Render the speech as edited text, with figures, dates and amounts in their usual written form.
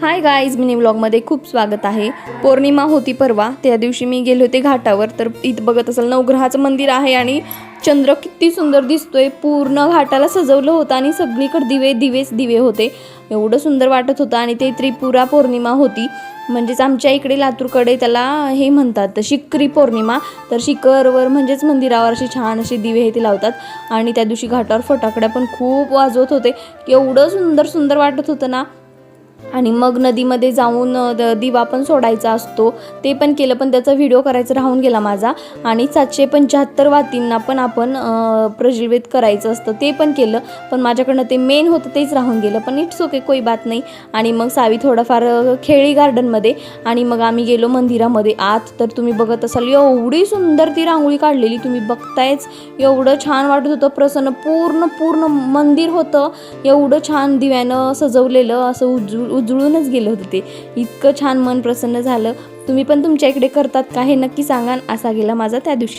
Hi guys, mini व्लॉगमध्ये खूप स्वागत आहे। पौर्णिमा होती परवा, त्या दिवशी मी गेले होते घाटावर। तर इथं बघत असाल नवग्रहाचं मंदिर आहे आणि चंद्र किती सुंदर दिसतोय। पूर्ण घाटाला सजवलं होतं आणि सगळीकडे दिवे दिवेच दिवे होते। एवढं सुंदर वाटत होतं आणि ते त्रिपुरा पौर्णिमा होती, म्हणजेच आमच्या इकडे लातूरकडे त्याला हे म्हणतात शिकरी पौर्णिमा। तर शिखरवर म्हणजेच मंदिरावर असे छान असे दिवे हे ते लावतात आणि त्या दिवशी घाटावर फटाकड्या पण खूप वाजवत होते। एवढं सुंदर सुंदर वाटत होतं ना। आणि मग नदीमध्ये जाऊन दिवा पण सोडायचा असतो, ते पण केलं, पण त्याचा व्हिडिओ करायचा राहून गेला माझा। आणि 775 वातींना पण आपण प्रज्वलित करायचं असतं, ते पण केलं, पण माझ्याकडनं ते मेन होतं तेच राहून गेलं, पण इट्स ओके, कोई बात नाही। आणि मग सावी थोडाफार खेळी गार्डनमध्ये आणि मग आम्ही गेलो मंदिरामध्ये आत। तर तुम्ही बघत असाल एवढी सुंदर ती रांगोळी काढलेली, तुम्ही बघतायच। एवढं छान वाटत होतं, प्रसन्न पूर्ण पूर्ण मंदिर होतं, एवढं छान दिव्यानं सजवलेलं, असं उजळूनच गेलं होतं ते। इतकं छान मन प्रसन्न झालं। तुम्ही पण तुमच्या इकडे करतात का हे नक्की सांगा। असा गेला माझा त्या दिवशी।